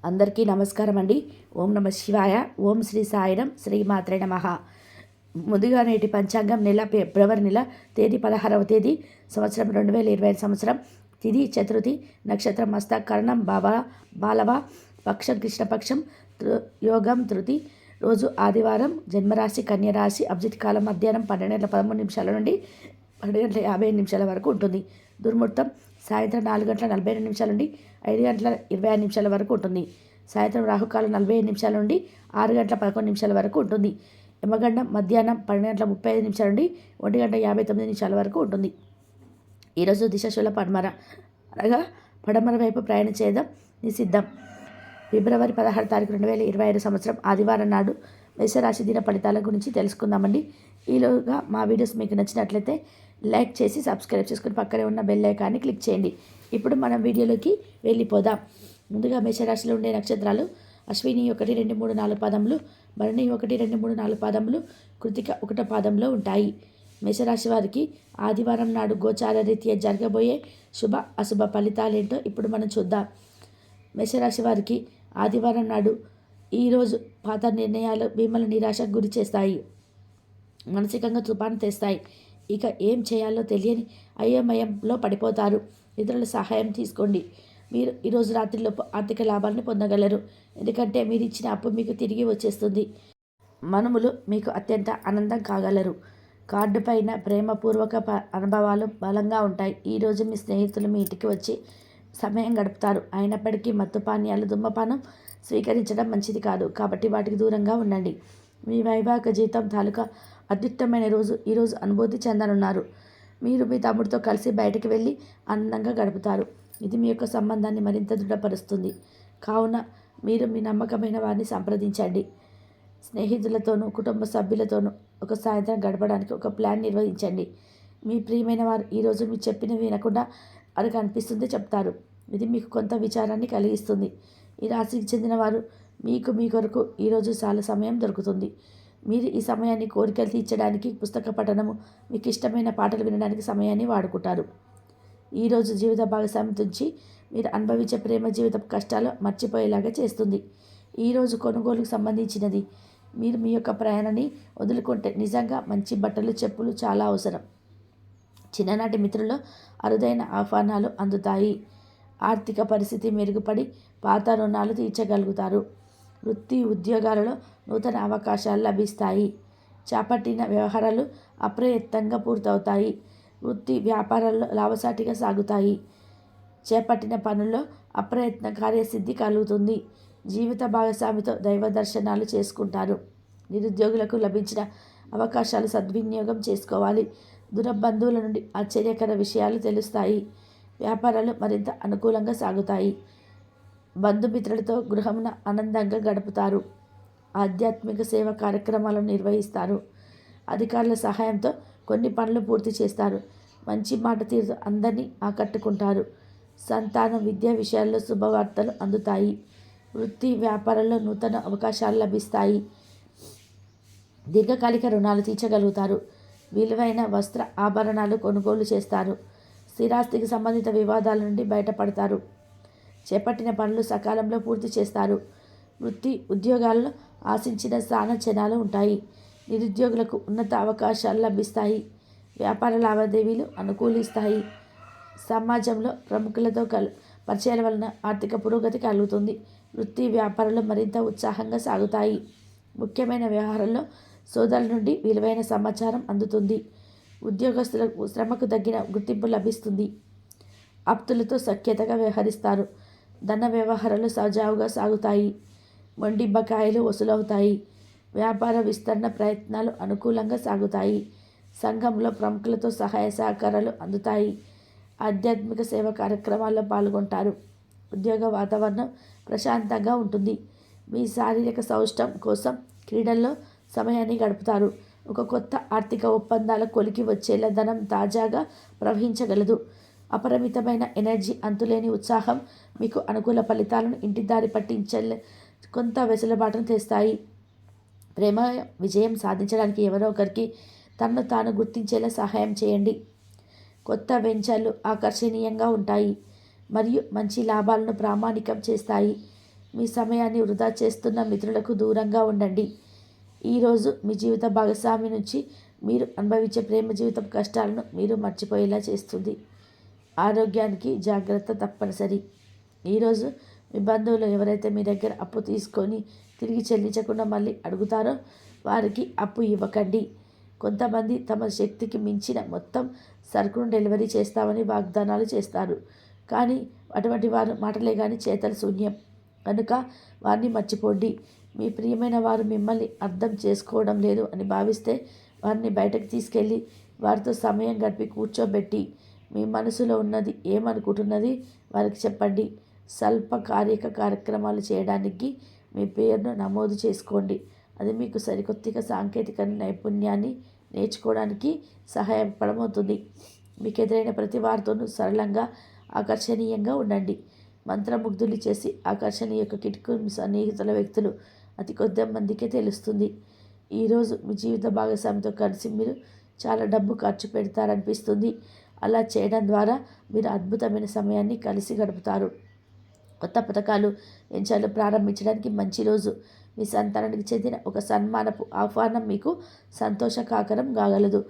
అందరికీ నమస్కారం అండి. ఓం నమ శివాయ. ఓం శ్రీ సాయిరం. శ్రీ మాత్రే నమః. ముందుగా నేటి పంచాంగం నెల ఫిబ్రవరి నెల తేదీ 16వ తేదీ సంవత్సరం 2025 సంవత్సరం. తిథి చతుర్థి, నక్షత్రం మస్త, కరణం బాలవ, పక్షం కృష్ణపక్షం, యోగం ధృతి. రోజు ఆదివారం. జన్మరాశి కన్యరాశి. అభిజిత్ కాలం మధ్యాహ్నం 12:13 నుండి 12:55 వరకు ఉంటుంది. దుర్ముహూర్తం సాయంత్రం 4:42 నుండి 5:25 వరకు ఉంటుంది. సాయంత్రం రాహుకాలం 45 నుండి 6:11 వరకు ఉంటుంది. యమగండం మధ్యాహ్నం 12:35 నుండి 1:59 వరకు ఉంటుంది. ఈరోజు దిశశూల పడమర, అనగా పడమర వైపు ప్రయాణం చేయడం నిషిద్ధం. ఫిబ్రవరి 16 తారీఖు 2025 సంవత్సరం ఆదివారం నాడు మేషరాశి దిన ఫలితాల గురించి తెలుసుకుందామండి. ఈలోగా మా వీడియోస్ మీకు నచ్చినట్లయితే లైక్ చేసి సబ్స్క్రైబ్ చేసుకుని పక్కనే ఉన్న బెల్ ఐకాన్ని క్లిక్ చేయండి. ఇప్పుడు మనం వీడియోలోకి వెళ్ళిపోదాం. ముందుగా మేషరాశిలో ఉండే నక్షత్రాలు అశ్విని 1, 2, 3, 4 పాదములు, భరణి 1, 2, 3, 4 పాదములు, కృతిక 1 పాదంలో ఉంటాయి. మేషరాశి వారికి ఆదివారం నాడు గోచార రీత్యా జరగబోయే శుభ అశుభ ఫలితాలేంటో ఇప్పుడు మనం చూద్దాం. మేషరాశి వారికి ఆదివారం నాడు ఈరోజు పాత నిర్ణయాలు మిమ్మల్ని నిరాశకు గురి చేస్తాయి, మానసికంగా తుఫాను తెస్తాయి. ఇక ఏం చేయాలో తెలియని అయోమయంలో పడిపోతారు. ఇతరుల సహాయం తీసుకోండి. మీరు ఈరోజు రాత్రిలోపు ఆర్థిక లాభాలను పొందగలరు, ఎందుకంటే మీరు ఇచ్చిన అప్పు మీకు తిరిగి వచ్చేస్తుంది. మనుములు మీకు అత్యంత ఆనందం కాగలరు. కార్డు పైన ప్రేమపూర్వక అనుభవాలు బలంగా ఉంటాయి. ఈరోజు మీ స్నేహితులు మీ ఇంటికి వచ్చి సమయం గడుపుతారు. అయినప్పటికీ మత్తు పానీయాలు, ధూమపానం స్వీకరించడం మంచిది కాదు, కాబట్టి వాటికి దూరంగా ఉండండి. మీ వైవాహిక జీవితం తాలూకా అత్యుత్తమైన రోజు ఈరోజు అనుభూతి చెందనున్నారు. మీరు మీ తమ్ముడితో కలిసి బయటకు వెళ్ళి ఆనందంగా గడుపుతారు. ఇది మీ యొక్క సంబంధాన్ని మరింత దృఢపరుస్తుంది. కావున మీరు మీ నమ్మకమైన వారిని సంప్రదించండి. స్నేహితులతోనూ కుటుంబ సభ్యులతోనూ ఒక సాయంత్రం గడపడానికి ఒక ప్లాన్ నిర్వహించండి. మీ ప్రియమైన వారు ఈరోజు మీరు చెప్పినవి వినకుండా వారికి అనిపిస్తుంది చెప్తారు. ఇది మీకు కొంత విచారాన్ని కలిగిస్తుంది. ఈ రాశికి చెందిన వారు మీ కొరకు ఈరోజు చాలా సమయం దొరుకుతుంది. మీరు ఈ సమయాన్ని కోరికలు తీర్చడానికి, పుస్తక పఠనము, మీకు ఇష్టమైన పాటలు వినడానికి సమయాన్ని వాడుకుంటారు. ఈరోజు జీవిత భాగస్వామి నుంచి మీరు అనుభవించే ప్రేమ జీవితం కష్టాలు మర్చిపోయేలాగా చేస్తుంది. ఈరోజు కొనుగోలుకు సంబంధించినది. మీరు మీ యొక్క ప్రయాణాన్ని వదులుకుంటే నిజంగా మంచి బట్టలు, చెప్పులు చాలా అవసరం. చిన్ననాటి మిత్రుల్లో అరుదైన ఆహ్వానాలు అందుతాయి. ఆర్థిక పరిస్థితి మెరుగుపడి పాత రుణాలు తీర్చగలుగుతారు. వృత్తి ఉద్యోగాలలో నూతన అవకాశాలు లభిస్తాయి. చేపట్టిన వ్యవహారాలు అప్రయత్నంగా పూర్తవుతాయి. వృత్తి వ్యాపారాల్లో లాభసాటిగా సాగుతాయి. చేపట్టిన పనుల్లో అప్రయత్న కార్యసిద్ధి కలుగుతుంది. జీవిత భాగస్వామితో దైవ దర్శనాలు చేసుకుంటారు. నిరుద్యోగులకు లభించిన అవకాశాలు సద్వినియోగం చేసుకోవాలి. దూర బంధువుల నుండి ఆశ్చర్యకర విషయాలు తెలుస్తాయి. వ్యాపారాలు మరింత అనుకూలంగా సాగుతాయి. బంధుమిత్రులతో గృహమున ఆనందంగా గడుపుతారు. ఆధ్యాత్మిక సేవ కార్యక్రమాలను నిర్వహిస్తారు. అధికారుల సహాయంతో కొన్ని పనులు పూర్తి చేస్తారు. మంచి మాట తీరుతో అందరినీ ఆకట్టుకుంటారు. సంతానం విద్యా విషయాల్లో శుభవార్తలు అందుతాయి. వృత్తి వ్యాపారంలో నూతన అవకాశాలు లభిస్తాయి. దీర్ఘకాలిక రుణాలు తీర్చగలుగుతారు. విలువైన వస్త్ర ఆభరణాలు కొనుగోలు చేస్తారు. స్థిరాస్తికి సంబంధిత వివాదాల నుండి బయటపడతారు. చేపట్టిన పనులు సకాలంలో పూర్తి చేస్తారు. వృత్తి ఉద్యోగాల్లో ఆశించిన స్థానచనాలు ఉంటాయి. నిరుద్యోగులకు ఉన్నత అవకాశాలు లభిస్తాయి. వ్యాపార లావాదేవీలు అనుకూలిస్తాయి. సమాజంలో ప్రముఖులతో పరిచయాల వలన ఆర్థిక పురోగతి కలుగుతుంది. వృత్తి వ్యాపారాలు మరింత ఉత్సాహంగా సాగుతాయి. ముఖ్యమైన వ్యవహారంలో సోదరుల నుండి విలువైన సమాచారం అందుతుంది. ఉద్యోగస్తులకు శ్రమకు తగిన గుర్తింపు లభిస్తుంది. ఆప్తులతో సఖ్యతగా వ్యవహరిస్తారు. ధన వ్యవహారాలు సజావుగా సాగుతాయి. మొండి బకాయిలు వసూలవుతాయి. వ్యాపార విస్తరణ ప్రయత్నాలు అనుకూలంగా సాగుతాయి. సంఘంలో ప్రముఖులతో సహాయ సహకారాలు అందుతాయి. ఆధ్యాత్మిక సేవ కార్యక్రమాల్లో పాల్గొంటారు. ఉద్యోగ వాతావరణం ప్రశాంతంగా ఉంటుంది. మీ శారీరక సౌష్ఠవం కోసం క్రీడల్లో సమయాన్ని గడుపుతారు. ఒక కొత్త ఆర్థిక ఒప్పందాల కొలికి వచ్చేలా ధనం తాజాగా ప్రవహించగలదు. అపరిమితమైన ఎనర్జీ, అంతులేని ఉత్సాహం మీకు అనుకూల ఫలితాలను ఇంటి దారి పట్టించే కొంత వెసులుబాటును తెస్తాయి. ప్రేమ విజయం సాధించడానికి ఎవరో ఒకరికి తనను తాను గుర్తించేలా సహాయం చేయండి. కొత్త వెంచర్లు ఆకర్షణీయంగా ఉంటాయి మరియు మంచి లాభాలను ప్రామాణికం చేస్తాయి. మీ సమయాన్ని వృధా చేస్తున్న మిత్రులకు దూరంగా ఉండండి. ఈరోజు మీ జీవిత భాగస్వామి నుంచి మీరు అనుభవించే ప్రేమ జీవితం కష్టాలను మీరు మర్చిపోయేలా చేస్తుంది. ఆరోగ్యానికి జాగ్రత్త తప్పనిసరి. ఈరోజు మీ బంధువులు ఎవరైతే మీ దగ్గర అప్పు తీసుకొని తిరిగి చెల్లించకుండా మళ్ళీ అడుగుతారో వారికి అప్పు ఇవ్వకండి. కొంతమంది తమ శక్తికి మించిన మొత్తం సరుకును డెలివరీ చేస్తామని వాగ్దానాలు చేస్తారు. కానీ అటువంటి వారు మాటలే కానీ చేతలు శూన్యం. కనుక వారిని మర్చిపోండి. మీ ప్రియమైన వారు మిమ్మల్ని అర్థం చేసుకోవడం లేదు అని భావిస్తే వారిని బయటకు తీసుకెళ్ళి వారితో సమయం గడిపి కూర్చోబెట్టి మీ మనసులో ఉన్నది ఏమనుకుంటున్నది వారికి చెప్పండి. స్వల్ప కార్యక్రమాలు చేయడానికి మీ పేరును నమోదు చేసుకోండి. అది మీకు సరికొత్తగా సాంకేతిక నైపుణ్యాన్ని నేర్చుకోవడానికి సహాయపడమవుతుంది. మీకు ఎదురైన ప్రతి వారితోనూ సరళంగా ఆకర్షణీయంగా ఉండండి. మంత్రముగ్ధులు చేసి ఆకర్షణ యొక్క కిటుకు మీ సన్నిహితుల వ్యక్తులు అతి కొద్ది మందికే తెలుస్తుంది. ఈరోజు మీ జీవిత భాగస్వామితో కలిసి మీరు చాలా డబ్బు ఖర్చు పెడతారనిపిస్తుంది. అలా చేయడం ద్వారా మీరు అద్భుతమైన సమయాన్ని కలిసి గడుపుతారు. కొత్త పథకాలు వెంచర్లు ప్రారంభించడానికి మంచి రోజు. మీ సంతానానికి చెందిన ఒక సన్మానపు ఆహ్వానం మీకు సంతోషకాకరం కాగలదు.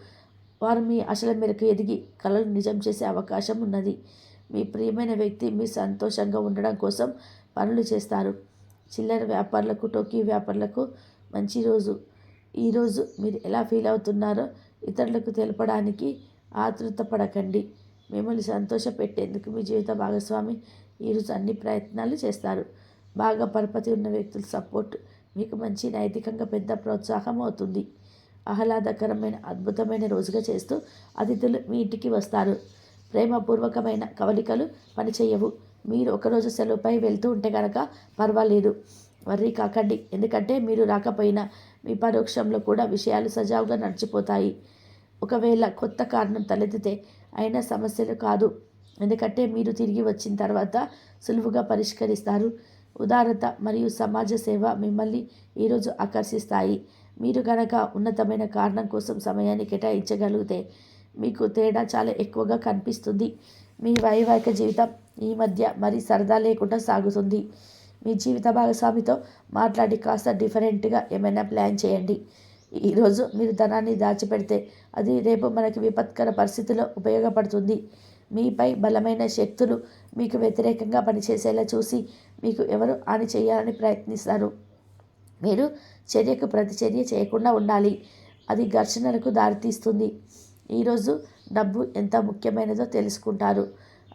వారు మీ ఆశల మేరకు ఎదిగి కలలు నిజం చేసే అవకాశం ఉన్నది. మీ ప్రియమైన వ్యక్తి మీ సంతోషంగా ఉండడం కోసం పనులు చేస్తారు. చిల్లర వ్యాపారులకు, టోకీ వ్యాపారులకు మంచి రోజు. ఈరోజు మీరు ఎలా ఫీల్ అవుతున్నారో ఇతరులకు తెలపడానికి ఆతృత పడకండి. మిమ్మల్ని సంతోషపెట్టేందుకు మీ జీవిత భాగస్వామి ఈరోజు అన్ని ప్రయత్నాలు చేస్తారు. బాగా పరపతి ఉన్న వ్యక్తుల సపోర్ట్ మీకు మంచి నైతికంగా పెద్ద ప్రోత్సాహం అవుతుంది. ఆహ్లాదకరమైన అద్భుతమైన రోజుగా చేస్తూ అతిథులు మీ ఇంటికి వస్తారు. ప్రేమపూర్వకమైన కవలికలు పనిచేయవు. మీరు ఒకరోజు సెలవుపై వెళ్తూ ఉంటే కనుక పర్వాలేదు, వర్రీ కాకండి. ఎందుకంటే మీరు రాకపోయినా మీ పరోక్షంలో కూడా విషయాలు సజావుగా నడిచిపోతాయి. ఒకవేళ కొత్త కారణం తలెత్తితే అయినా సమస్యలు కాదు. ఎందుకంటే మీరు తిరిగి వచ్చిన తర్వాత సులువుగా పరిష్కరిస్తారు. ఉదారత మరియు సమాజ సేవ మిమ్మల్ని ఈరోజు ఆకర్షిస్తాయి. మీరు కనుక ఉన్నతమైన కారణం కోసం సమయాన్ని కేటాయించగలిగితే మీకు తేడా చాలా ఎక్కువగా కనిపిస్తుంది. మీ వైవాహిక జీవితం ఈ మధ్య మరీ సరదా లేకుండా సాగుతుంది. మీ జీవిత భాగస్వామితో మాట్లాడి కాస్త డిఫరెంట్గా ఏమైనా ప్లాన్ చేయండి. ఈరోజు మీరు ధనాన్ని దాచిపెడితే అది రేపు మనకి విపత్కర పరిస్థితిలో ఉపయోగపడుతుంది. మీపై బలమైన శక్తులు మీకు వ్యతిరేకంగా పనిచేసేలా చూసి మీకు ఎవరు హాని చేయాలని ప్రయత్నిస్తారు. మీరు చర్యకు ప్రతిచర్య చేయకుండా ఉండాలి. అది ఘర్షణలకు దారితీస్తుంది. ఈరోజు డబ్బు ఎంత ముఖ్యమైనదో తెలుసుకుంటారు.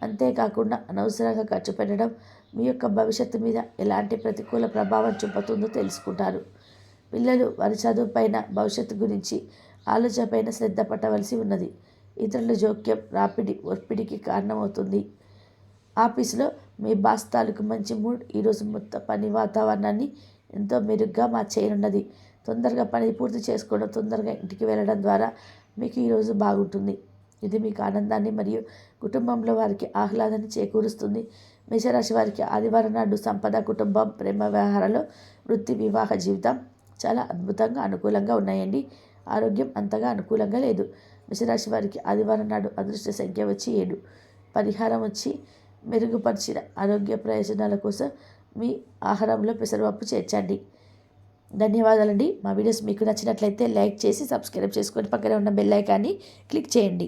అంతేకాకుండా అనవసరంగా ఖర్చు పెట్టడం మీ యొక్క భవిష్యత్తు మీద ఎలాంటి ప్రతికూల ప్రభావం చూపుతుందో తెలుసుకుంటారు. పిల్లలు వారి చదువుపైన, భవిష్యత్తు గురించి ఆలోచనపైన శ్రద్ధ పట్టవలసి ఉన్నది. ఇతరుల జోక్యం ఒత్తిడికి కారణమవుతుంది. ఆఫీసులో మీ బాస్ తాలూకు మంచి మూడ్ ఈరోజు మొత్తం పని వాతావరణాన్ని ఎంతో మెరుగ్గా మార్చేయనున్నది. తొందరగా పని పూర్తి చేసుకోవడం, తొందరగా ఇంటికి వెళ్ళడం ద్వారా మీకు ఈరోజు బాగుంటుంది. ఇది మీకు ఆనందాన్ని మరియు కుటుంబంలో వారికి ఆహ్లాదాన్ని చేకూరుస్తుంది. మేషరాశి వారికి ఆదివారం నాడు సంపద, కుటుంబం, ప్రేమ వ్యవహారాలు, వృత్తి, వివాహ జీవితం చాలా అద్భుతంగా అనుకూలంగా ఉన్నాయండి. ఆరోగ్యం అంతగా అనుకూలంగా లేదు. మేషరాశి వారికి ఆదివారం నాడు అదృష్ట సంఖ్య వచ్చి 7. పరిహారం వచ్చి మెరుగుపరిచిన ఆరోగ్య ప్రయోజనాల కోసం మీ ఆహారంలో పెసరపప్పు చేర్చండి. ధన్యవాదాలండి. మా వీడియోస్ మీకు నచ్చినట్లయితే లైక్ చేసి సబ్స్క్రైబ్ చేసుకొని పక్కనే ఉన్న బెల్ ఐకాన్ని క్లిక్ చేయండి.